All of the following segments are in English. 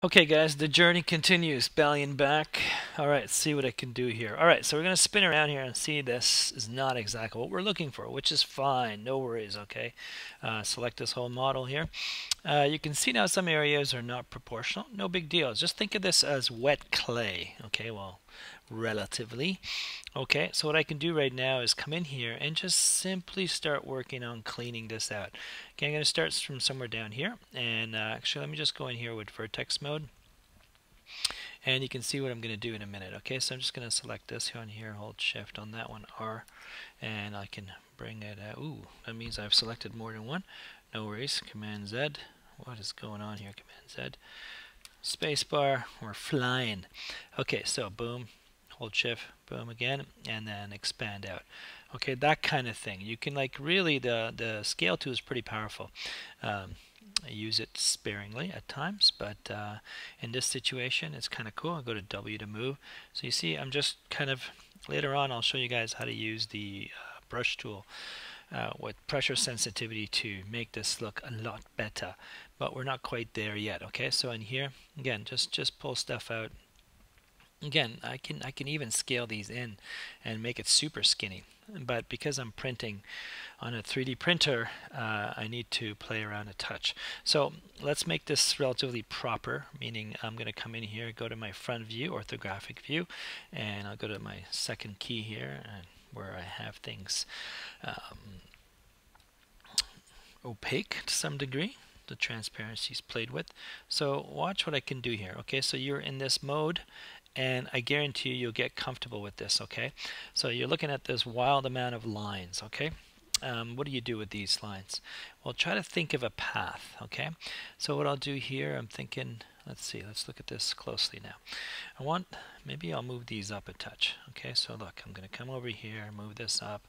Okay guys, the journey continues. Balian back. Alright, let's see what I can do here. Alright, so we're going to spin around here and see this is not exactly what we're looking for, which is fine. No worries, okay? Select this whole model here. You can see now some areas are not proportional. No big deal. Just think of this as wet clay. Okay, well, relatively. Okay, so what I can do right now is come in here and just simply start working on cleaning this out. Okay, I'm going to start from somewhere down here. And actually, let me just go in here with vertex mode. And you can see what I'm going to do in a minute. Okay, so I'm just going to select this on here, hold shift on that one, R, and I can bring it out. Ooh, that means I've selected more than one. No worries, Command Z. What is going on here? Command Z. Spacebar, we're flying. Okay, so boom, hold shift, boom again, and then expand out. Okay, that kind of thing. You can like really, the scale tool is pretty powerful. I use it sparingly at times, but in this situation it's kind of cool. I'll go to W to move. So you see I'm just kind of, later on I'll show you guys how to use the brush tool with pressure sensitivity to make this look a lot better, but we're not quite there yet. Okay, so in here again, just pull stuff out. Again, I can even scale these in and make it super skinny, but because I'm printing on a 3D printer, I need to play around a touch. So let's make this relatively proper, meaning I'm going to come in here, go to my front view, orthographic view, and I'll go to my second key here, and where I have things opaque to some degree. The transparency is played with. So watch what I can do here. Okay, so you're in this mode, and I guarantee you you'll get comfortable with this. Okay, so you're looking at this wild amount of lines. Okay, what do you do with these lines? Well, try to think of a path. Okay, so what I'll do here, I'm thinking, let's see, let's look at this closely now. Maybe I'll move these up a touch. Okay, so look, I'm going to come over here, move this up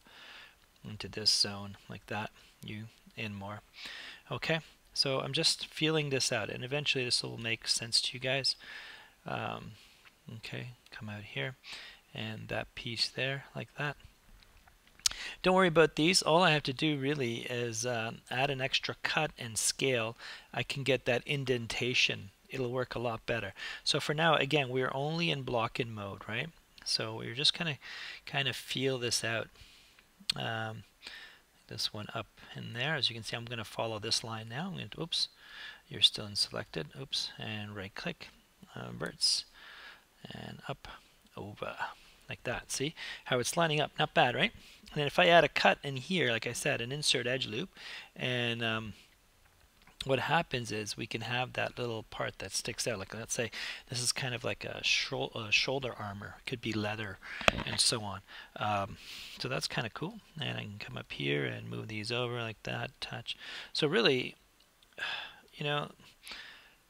into this zone like that. You in more. Okay, so I'm just feeling this out, and eventually this will make sense to you guys. Okay, come out here, and that piece there, like that. Don't worry about these. All I have to do really is add an extra cut and scale. I can get that indentation. It'll work a lot better. So for now, again, we're only in block-in mode, right? So we're just kind of feel this out. This one up in there. As you can see, I'm going to follow this line now. I'm going to, oops, you're still in selected. Oops, and right click, verts, and up, over, like that. See how it's lining up? Not bad, right? And then if I add a cut in here, like I said, an insert edge loop, and what happens is we can have that little part that sticks out. Like let's say this is kind of like a shoulder armor. It could be leather and so on. So that's kind of cool. And I can come up here and move these over like that, touch. So really, you know,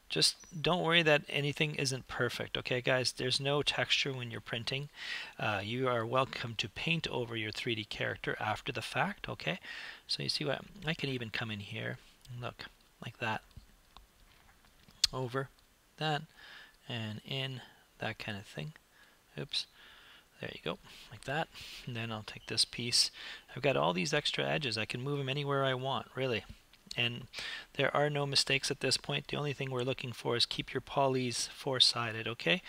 just don't worry that anything isn't perfect. Okay, guys, there's no texture when you're printing. You are welcome to paint over your 3D character after the fact. Okay, so you see what, I can even come in here and look like that, over that, and in, that kind of thing. Oops, there you go, like that. And then I'll take this piece. I've got all these extra edges. I can move them anywhere I want, really. And there are no mistakes at this point. The only thing we're looking for is keep your polys four-sided, okay?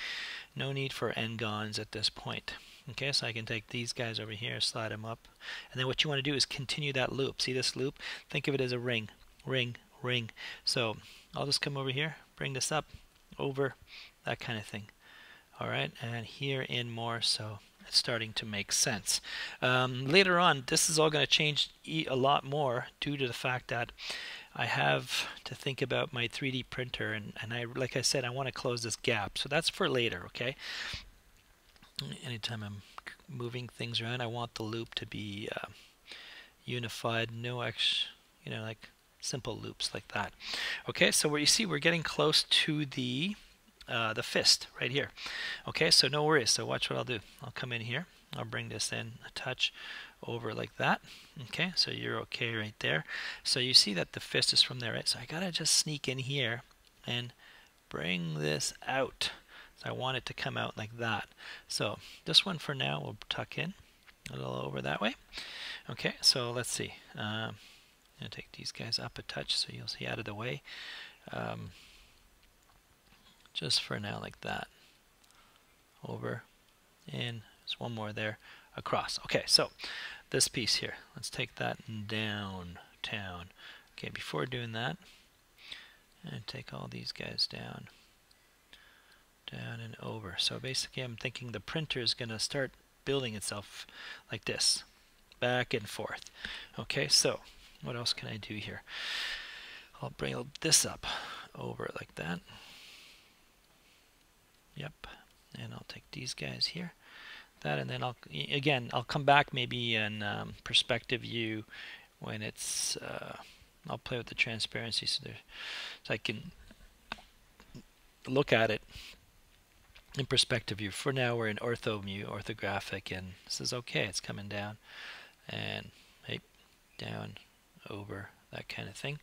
No need for n-gons at this point. Okay, so I can take these guys over here, slide them up. And then what you want to do is continue that loop. See this loop? Think of it as a ring, ring, ring. So I'll just come over here, bring this up, over, that kind of thing. All right, and here in more, so it's starting to make sense. Later on, this is all going to change a lot more due to the fact that I have to think about my 3D printer, and I, like I said, I want to close this gap. So that's for later, okay? Anytime I'm moving things around, I want the loop to be unified, no extra, like simple loops like that. Okay, so where you see we're getting close to the fist right here. Okay, so no worries. So watch what I'll do. I'll come in here. I'll bring this in a touch over like that. Okay, so you're okay right there. So you see that the fist is from there, right? So I gotta just sneak in here and bring this out. So I want it to come out like that. So this one for now we'll tuck in a little over that way. Okay, so let's see. I'm gonna take these guys up a touch so you'll see out of the way. just for now, like that. Over, in, there's one more there, across. Okay, so this piece here, let's take that downtown. Okay, before doing that, and take all these guys down and over. So basically I'm thinking the printer is going to start building itself like this, back and forth. Okay, so what else can I do here? I'll bring this up over like that. Yep, and I'll take these guys here, that, and then I'll come back maybe in perspective view when it's I'll play with the transparency so I can look at it in perspective view. For now we're in ortho view, orthographic, and this is okay. It's coming down and hey, down, over, that kind of thing.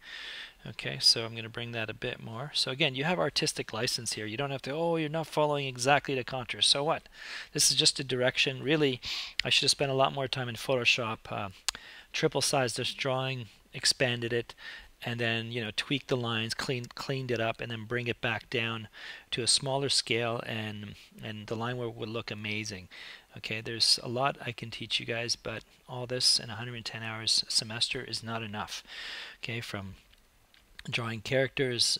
Okay, so I'm going to bring that a bit more. So again, you have artistic license here. You don't have to, oh, you're not following exactly the contours. So what? This is just a direction. Really, I should have spent a lot more time in Photoshop. Triple sized this drawing, expanded it, and then tweak the lines, cleaned it up, and then bring it back down to a smaller scale, and the line work would look amazing. Okay, there's a lot I can teach you guys, but all this in 110 hours semester is not enough. Okay, from drawing characters,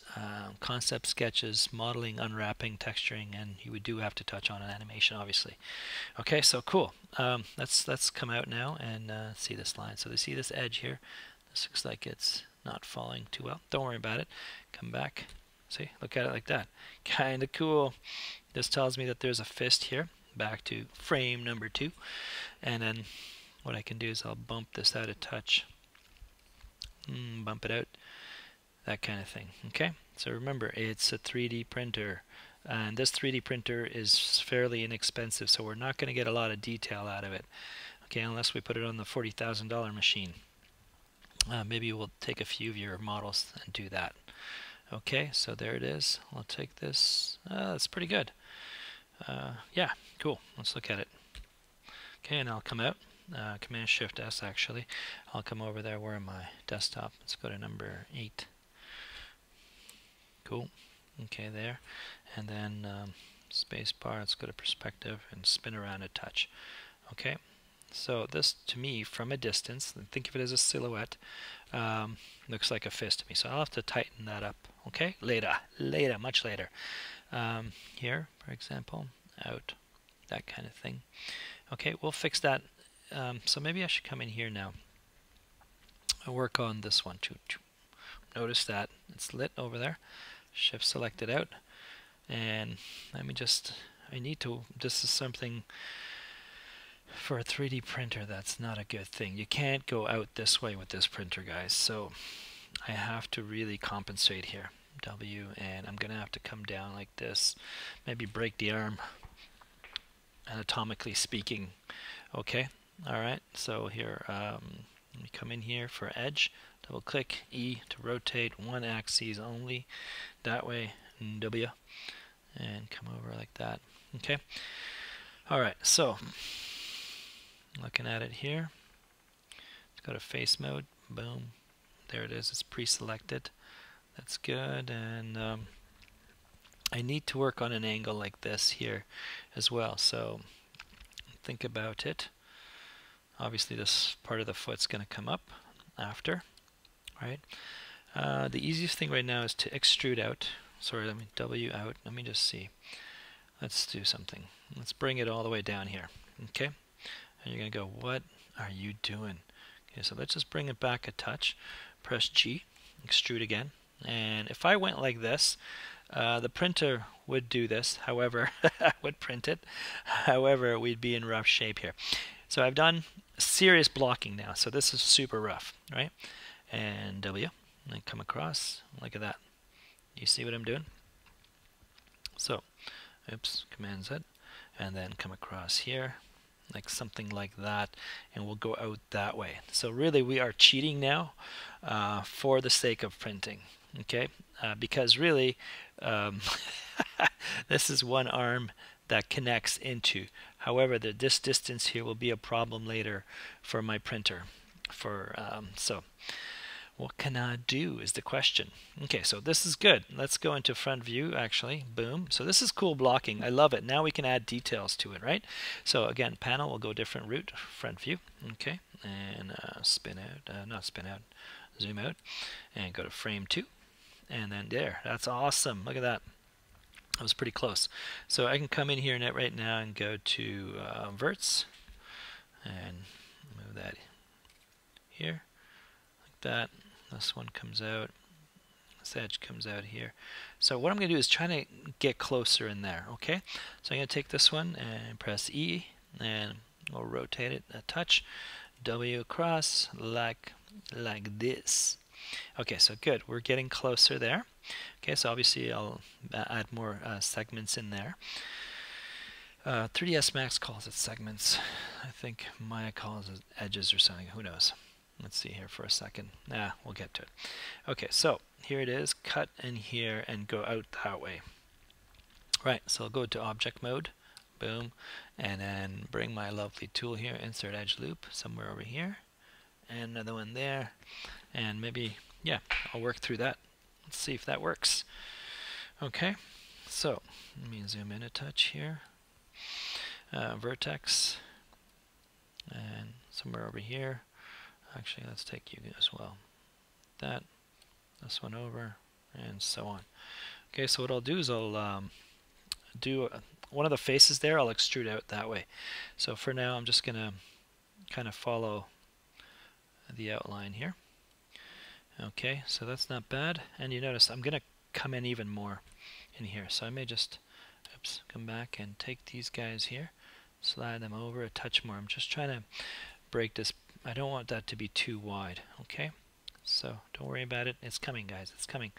concept sketches, modeling, unwrapping, texturing, and you do have to touch on an animation, obviously. Okay, so cool. Let's come out now and see this line. So they see this edge here. This looks like it's not falling too well. Don't worry about it. Come back. See, look at it like that. Kind of cool. This tells me that there's a fist here. Back to frame number 2. And then what I can do is I'll bump this out a touch. Bump it out. That kind of thing. Okay, so remember, it's a 3D printer, and this 3D printer is fairly inexpensive, so we're not going to get a lot of detail out of it, okay, unless we put it on the $40,000 machine. Maybe we'll take a few of your models and do that. Okay, so there it is. I'll take this. That's pretty good. Yeah, cool. Let's look at it. Okay, and I'll come out. Command Shift S actually. I'll come over there. Where am I? Desktop. Let's go to number 8. Cool. Okay, there. And then space bar. Let's go to perspective and spin around a touch. Okay. So this, to me, from a distance, think of it as a silhouette, looks like a fist to me. So I'll have to tighten that up. Okay. Later, much later. Here, for example, out, that kind of thing. Okay, we'll fix that. So maybe I should come in here now. I'll work on this one too. Notice that it's lit over there. Shift selected out, and let me just, this is something for a 3D printer that's not a good thing. You can't go out this way with this printer, guys, so I have to really compensate here. W, and I'm gonna have to come down like this, maybe break the arm, anatomically speaking. Okay, alright, so here, let me come in here for edge, double click E to rotate one axis only, that way, W, and come over like that. Okay, alright, so looking at it here, let's go to face mode, boom, there it is, it's pre-selected, that's good, and I need to work on an angle like this here as well, so think about it. Obviously this part of the foot's going to come up after, right? The easiest thing right now is to extrude out. Sorry, let me W out. Let me just see. Let's do something. Let's bring it all the way down here. Okay? And you're going to go, what are you doing? Okay, so let's just bring it back a touch. Press G, extrude again. And if I went like this, the printer would do this. However, would print it. However, we'd be in rough shape here. So I've done serious blocking now. So this is super rough, right? And W, and then come across. Look at that. You see what I'm doing? So, oops, Command Z, and then come across here, like something like that, and we'll go out that way. So really, we are cheating now for the sake of printing. Okay, because really, this is one arm that connects into. However, this distance here will be a problem later for my printer. So What can I do is the question. Okay, so this is good. Let's go into front view actually. Boom. So this is cool blocking. I love it. Now we can add details to it, right? So again, panel will go different route, front view. Okay, and spin out, not spin out, zoom out, and go to frame 2. And then there, that's awesome. Look at that. That was pretty close. So I can come in here right now and go to verts and move that here like that. This one comes out. This edge comes out here. So what I'm going to do is try to get closer in there. Okay. So I'm going to take this one and press E, and we'll rotate it a touch. W across like this. Okay, so good. We're getting closer there. Okay, so obviously I'll add more segments in there. 3ds Max calls it segments. I think Maya calls it edges or something. Who knows? Let's see here for a second. We'll get to it. Okay, so here it is. Cut in here and go out that way. Right, so I'll go to object mode. Boom. And then bring my lovely tool here. Insert edge loop somewhere over here. And another one there. And maybe, yeah, I'll work through that. Let's see if that works. Okay, so let me zoom in a touch here. Vertex. And somewhere over here. Actually, let's take you as well. That, this one over, and so on. Okay, so what I'll do is I'll do one of the faces there. I'll extrude out that way. So for now, I'm just going to kind of follow the outline here. Okay, so that's not bad. And you notice I'm going to come in even more in here. So I may just, come back and take these guys here, slide them over a touch more. I'm just trying to break this. I don't want that to be too wide. Okay, so don't worry about it. It's coming, guys. It's coming.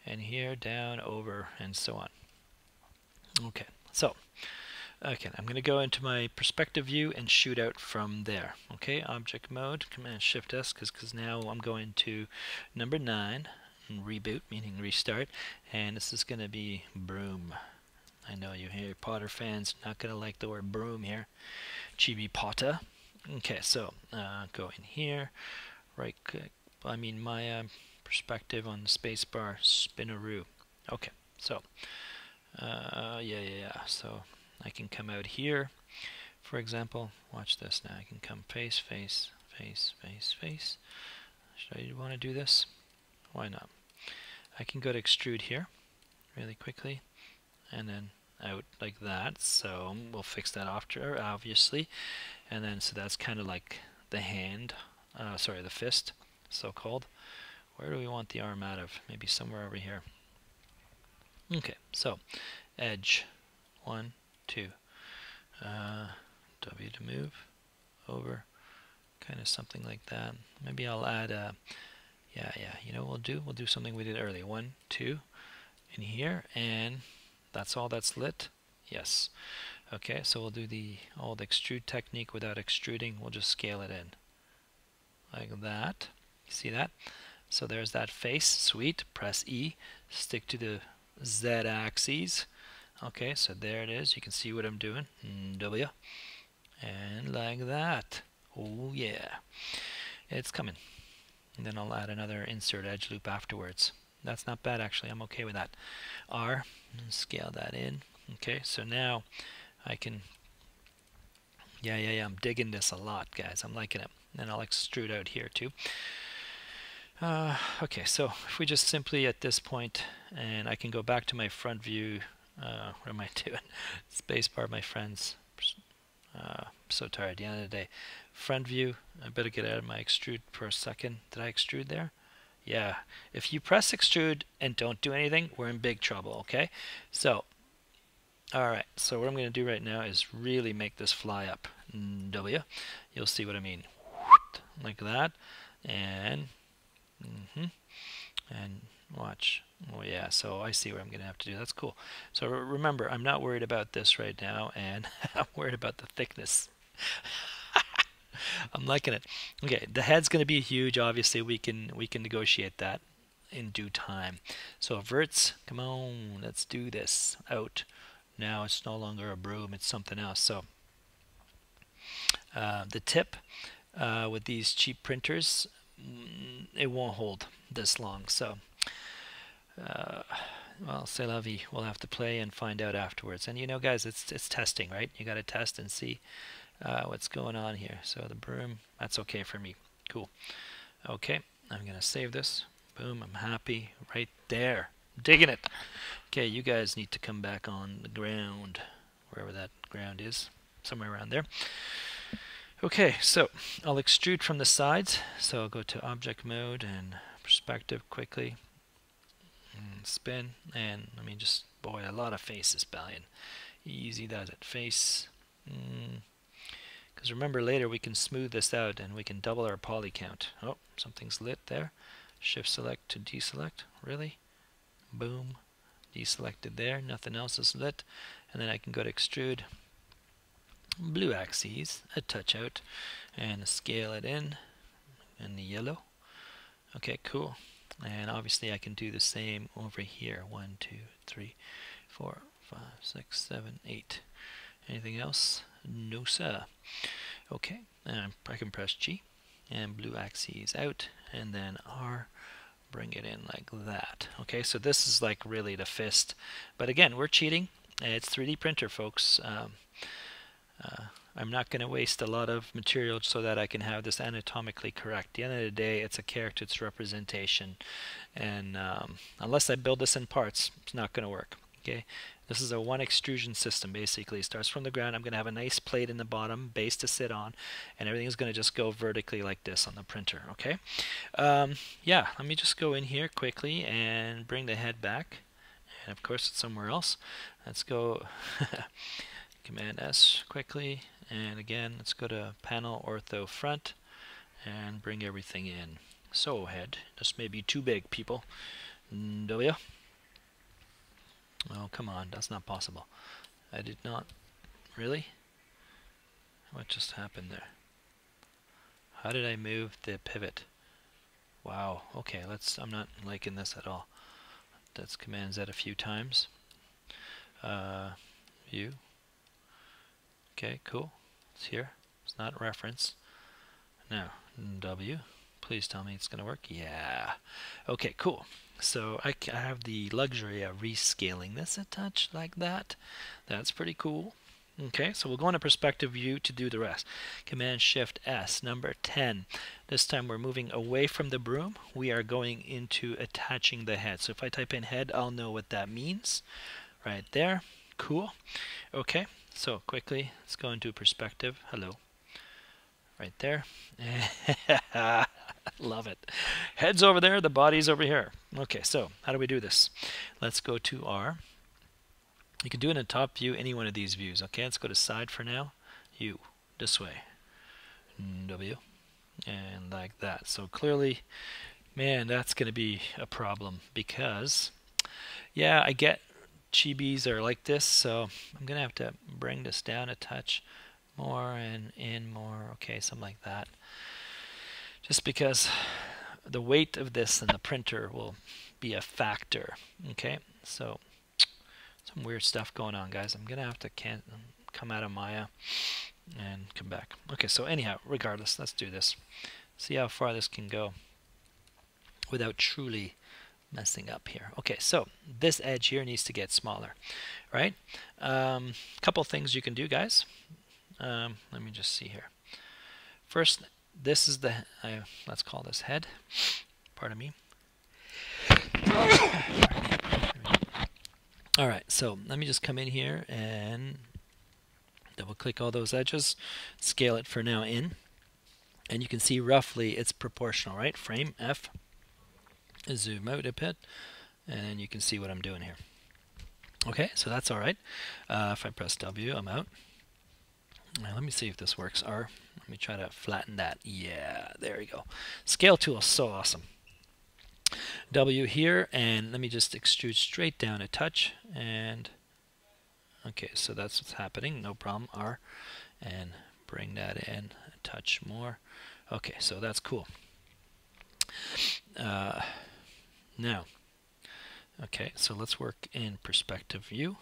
And here, down, over, and so on. Okay, so okay, I'm going to go into my perspective view and shoot out from there. Okay, object mode, Command Shift S, because now I'm going to number 9 and reboot, meaning restart, and this is going to be broom. I know you Harry Potter fans not going to like the word broom here. CHIBI Potter. Okay, so go in here, right click. I mean my perspective on the spacebar, spinaroo. Okay, so yeah. So I can come out here, for example. Watch this now. I can come face, face, face, face, face. Should I want to do this? Why not? I can go to extrude here really quickly, and then out like that. So we'll fix that after, obviously. And then so that's kind of like the hand, sorry, the fist, so-called. Where do we want the arm out of? Maybe somewhere over here. Okay, so edge, 1, 2. W to move over, kind of something like that. Maybe I'll add yeah, you know what we'll do something we did earlier. 1, 2 in here, and that's all that's lit. Yes. Okay, so we'll do the old extrude technique without extruding. We'll just scale it in like that. See that? So there's that face. Sweet. Press E. Stick to the Z axis. Okay, so there it is. You can see what I'm doing. W. And like that. Oh yeah. It's coming. And then I'll add another insert edge loop afterwards. That's not bad actually. I'm okay with that. R. Scale that in. Okay, so now I can, yeah, I'm digging this a lot, guys. I'm liking it. And I'll extrude out here too. Okay, so if we just simply at this point, and I can go back to my front view. What am I doing? Spacebar, my friends. I'm so tired at the end of the day. Front view. I better get out of my extrude for a second. Did I extrude there? Yeah. If you press extrude and don't do anything, we're in big trouble, okay? So, alright, so what I'm going to do right now is really make this fly up. W. You'll see what I mean. Like that. And and watch. Oh yeah, so I see what I'm going to have to do. That's cool. So remember, I'm not worried about this right now, and I'm worried about the thickness. I'm liking it. Okay, the head's going to be huge. Obviously, we can negotiate that in due time. So verts, come on, let's do this. Out. Now it's no longer a broom, it's something else. So the tip with these cheap printers, it won't hold this long. So, well, c'est la vie. We'll have to play and find out afterwards. And you know, guys, it's testing, right? You got to test and see what's going on here. So the broom, that's okay for me. Cool. Okay, I'm gonna save this. Boom, I'm happy right there. Digging it. Okay, you guys need to come back on the ground, wherever that ground is, somewhere around there. Okay, so I'll extrude from the sides. So I'll go to object mode and perspective quickly. And spin, and let me just, boy, a lot of faces, Balian. Easy does it. Face. Because remember, later we can smooth this out and we can double our poly count. Oh, something's lit there. Shift select to deselect. Really? Boom. Deselected there. Nothing else is lit. And then I can go to extrude. Blue axes. A touch out. And scale it in the yellow. Okay, cool. And obviously I can do the same over here. 1, 2, 3, 4, 5, 6, 7, 8. Anything else? No, sir. Okay, and I can press G and blue axes out, and then R, bring it in like that. Okay, so this is like really the fist. But again, we're cheating. It's 3D printer, folks. I'm not going to waste a lot of material so that I can have this anatomically correct. At the end of the day, it's a character, it's representation. And unless I build this in parts, it's not going to work. Okay, this is a one extrusion system basically. It starts from the ground. I'm going to have a nice plate in the bottom, base to sit on, and everything is going to just go vertically like this on the printer. Okay, yeah, let me just go in here quickly and bring the head back. And of course, it's somewhere else. Let's go Command S quickly, and again, let's go to Panel Ortho Front and bring everything in. So head, this may be too big, people. W. Oh, come on, that's not possible. I did not. Really? What just happened there? How did I move the pivot? Wow, okay, I'm not liking this at all. Let's Command Z a few times. View. Okay, cool. It's here. It's not reference. Now, W. Please tell me it's going to work. Yeah. Okay, cool. So I have the luxury of rescaling this a touch like that. That's pretty cool. Okay, so we'll go into perspective view to do the rest. Command Shift S, number 10. This time we're moving away from the broom. We are going into attaching the head. So if I type in head, I'll know what that means. Right there. Cool. Okay, so quickly, let's go into perspective. Hello. Right there. Love it. Head's over there, the body's over here. Okay, so how do we do this? Let's go to R. You can do it in a top view, any one of these views. Okay, let's go to side for now. U, this way. W, and like that. So clearly, man, that's going to be a problem because, yeah, I get chibis are like this, so I'm going to have to bring this down a touch more and in more. Okay, something like that. Just because the weight of this and the printer will be a factor. Okay, so some weird stuff going on, guys. I'm gonna have to come out of Maya and come back. Okay, so anyhow, regardless, let's do this. See how far this can go without truly messing up here. Okay, so this edge here needs to get smaller, right? Couple things you can do, guys. Let me just see here. First, this is the, let's call this head. Pardon me. Alright, so let me just come in here and double click all those edges, scale it for now in, and you can see roughly it's proportional, right? Frame F, zoom out a bit, and you can see what I'm doing here. Okay, so that's alright. If I press W, I'm out. Now, let me see if this works. R. Let me try to flatten that. Yeah, there we go. Scale tool is so awesome. W here, and let me just extrude straight down a touch. And okay, so that's what's happening. No problem. R, and bring that in a touch more. Okay, so that's cool. Now, okay, so let's work in perspective view.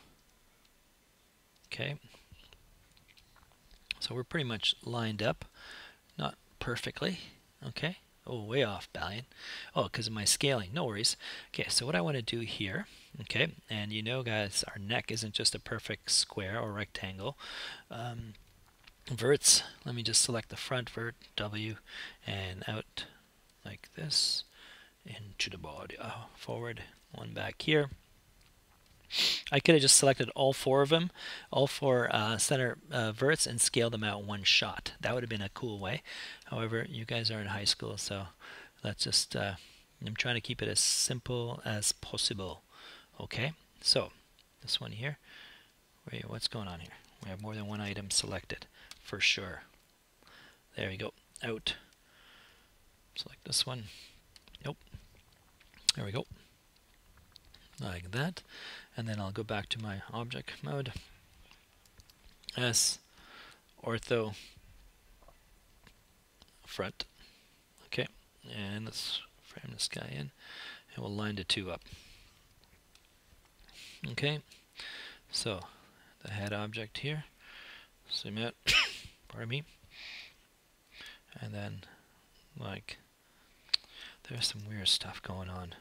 Okay. So we're pretty much lined up, not perfectly, okay? Oh, way off, Balian. Oh, because of my scaling. No worries. Okay, so what I want to do here, okay, and you know, guys, our neck isn't just a perfect square or rectangle. Verts, let me just select the front vert, W, and out like this into the body. Forward, one back here. I could have just selected all four of them, all four center verts, and scaled them out in one shot. That would have been a cool way. However, you guys are in high school, so let's just, I'm trying to keep it as simple as possible. Okay, so this one here, what's going on here? We have more than one item selected, for sure. There we go, out. Select this one. Nope. There we go. Like that. And then I'll go back to my object mode. S, ortho, front. Okay, and let's frame this guy in, and we'll line the two up. Okay, so the head object here, zoom out, pardon me, and then like, there's some weird stuff going on.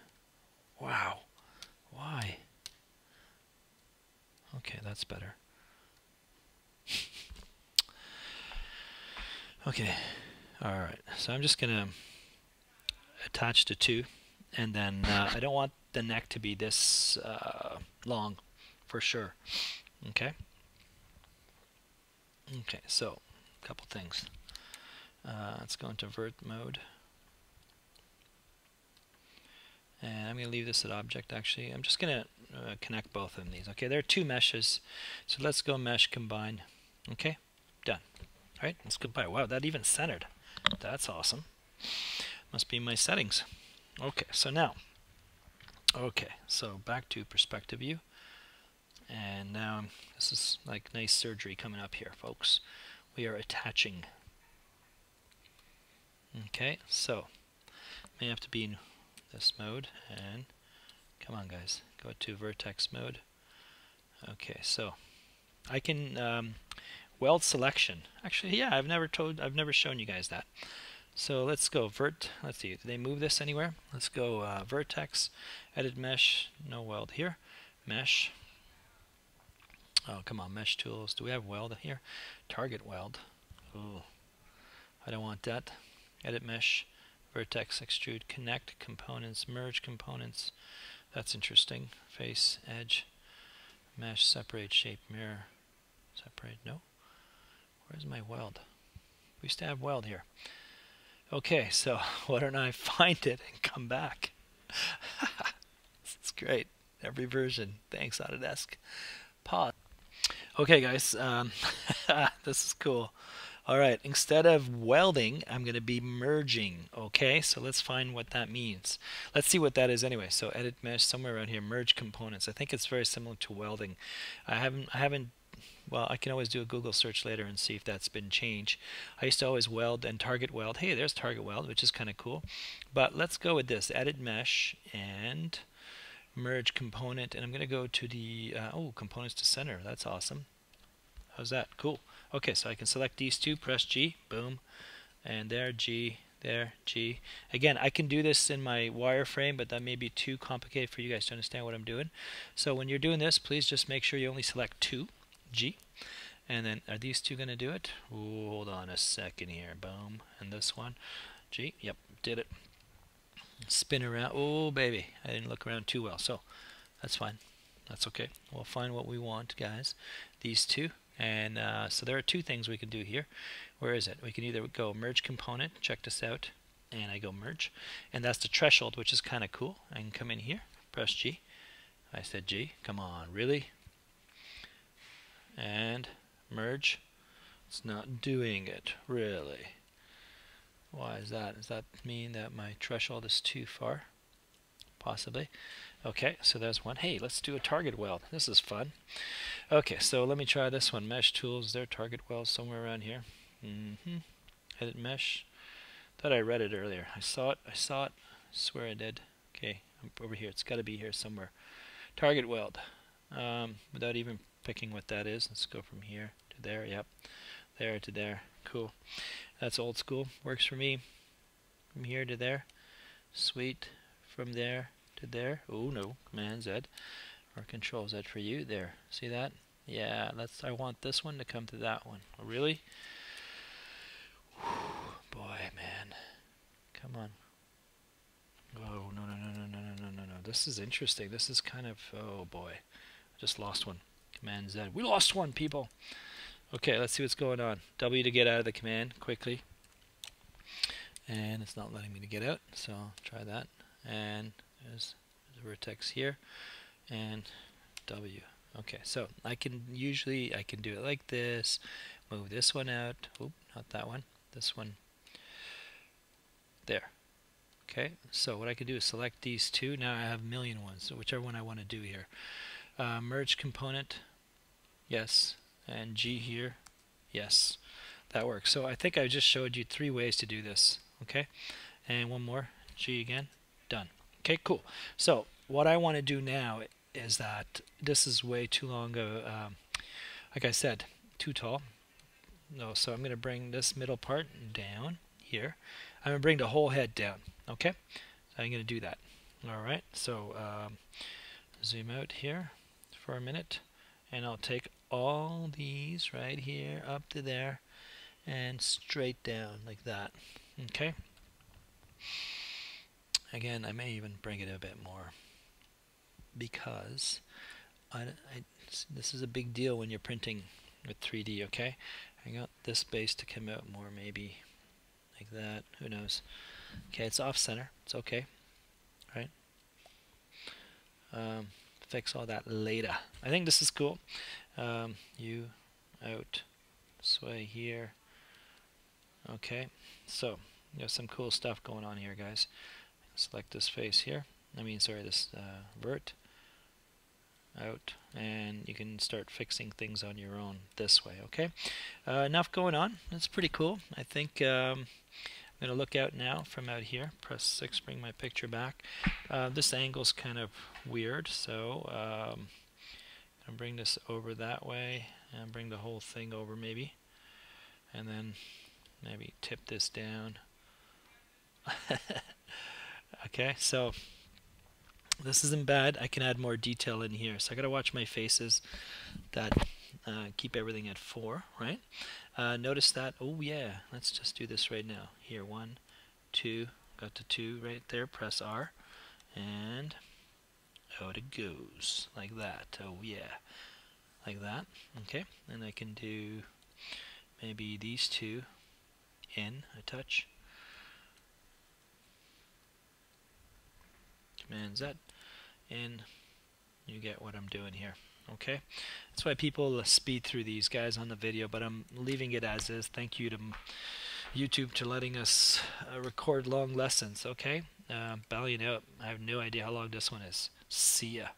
Wow, why? Okay, that's better. Okay, alright, so I'm just gonna attach the two, and then I don't want the neck to be this long, for sure. Okay. Okay, so a couple things. Let's go into vert mode, and I'm going to leave this at object. Actually, I'm just going to connect both of these. Okay, there are two meshes, so let's go mesh combine. Okay, done. All right, let's combine. Wow, that even centered. That's awesome. Must be my settings. Okay, so now, okay, so back to perspective view, and now this is like nice surgery coming up here, folks. We are attaching. Okay, so may have to be in this mode, and come on, guys, go to vertex mode. Okay, so I can weld selection. Actually, yeah, I've never shown you guys that. So let's go vert. Let's see, did they move this anywhere? Let's go vertex, edit mesh, no weld here, mesh. Oh, come on, mesh tools. Do we have weld here? Target weld. Oh, I don't want that. Edit mesh, vertex, extrude, connect, components, merge components. That's interesting. Face, edge, mesh, separate, shape, mirror, separate. No. Where's my weld? We used to have weld here. Okay, so why don't I find it and come back? This is great. Every version. Thanks, Autodesk. Pause. Okay, guys, this is cool. All right, instead of welding, I'm going to be merging. Okay, so let's find what that means. Let's see what that is anyway. So edit mesh, somewhere around here, merge components. I think it's very similar to welding. I haven't. Well, I can always do a Google search later and see if that's been changed. I used to always weld and target weld. Hey, there's target weld, which is kind of cool. But let's go with this, edit mesh and merge component, and I'm going to go to the components to center. That's awesome. How's that? Cool. Okay, so I can select these two, press G, boom, and there, G, there, G. Again, I can do this in my wireframe, but that may be too complicated for you guys to understand what I'm doing. So when you're doing this, please just make sure you only select two, G, and then are these two going to do it? Ooh, hold on a second here, boom, and this one, G, yep, did it. Spin around. Oh, baby, I didn't look around too well, so that's fine. That's okay. We'll find what we want, guys. These two. And so there are two things we can do here. Where is it? We can either go merge component. Check this out. And I go merge. And that's the threshold, which is kind of cool. I can come in here, press G. I said G. Come on, really? And merge. It's not doing it, really. Why is that? Does that mean that my threshold is too far? Possibly. Okay, so there's one. Hey, let's do a target weld. This is fun. Okay, so let me try this one. Mesh tools, is there target weld somewhere around here? Edit mesh. Thought I read it earlier. I saw it. I swear I did. Okay, I'm over here. It's got to be here somewhere. Target weld. Without even picking what that is. Let's go from here to there. Yep. There to there. Cool. That's old school. Works for me. from here to there. Sweet. From there to there. Oh no, Command Z or Control Z for you. There. See that? Yeah, I want this one to come to that one. Oh, really? Boy, man. Come on. Oh, no, no, no, no, no, no, no, no, no. This is interesting. This is kind of, oh boy. I just lost one. Command Z. We lost one, people. Okay, let's see what's going on. W to get out of the command quickly. And it's not letting me to get out, so I'll try that. And there's a vertex here. And W. Okay, so I can do it like this. Move this one out. Oop, not that one. This one. There. Okay, so what I can do is select these two. Now I have a million ones, so whichever one I want to do here. Merge component, yes, and G here, yes, that works. So I think I just showed you 3 ways to do this, okay? And one more, G again, done. Okay, cool. So what I want to do now is that this is way too long of, like I said, too tall. No, so I'm going to bring this middle part down here. I'm going to bring the whole head down, okay? So I'm going to do that. All right, so zoom out here for a minute, and I'll take all these right here up to there and straight down like that, okay? Again, I may even bring it a bit more because this is a big deal when you're printing with 3D, okay? I got this base to come out more, maybe like that, who knows. Okay, it's off center, it's okay, right? Fix all that later. I think this is cool. You out, sway here. Okay, so you have some cool stuff going on here, guys. Select this face here. This vert out, and you can start fixing things on your own this way. Okay, enough going on. That's pretty cool. I think I'm going to look out now from out here. Press 6, bring my picture back. This angle's kind of weird, so I'm going to bring this over that way and bring the whole thing over maybe, and then maybe tip this down. Okay, so this isn't bad. I can add more detail in here. So I got to watch my faces that keep everything at 4, right? Notice that, oh yeah, let's just do this right now. Here, 1, 2, got to 2 right there, press R, and out it goes, like that. Oh yeah, like that, okay? And I can do maybe these two in a touch. Command Z, and you get what I'm doing here. Okay, that's why people speed through these guys on the video, but I'm leaving it as is. Thank you to YouTube for letting us record long lessons. Okay, Balian out. I have no idea how long this one is. See ya.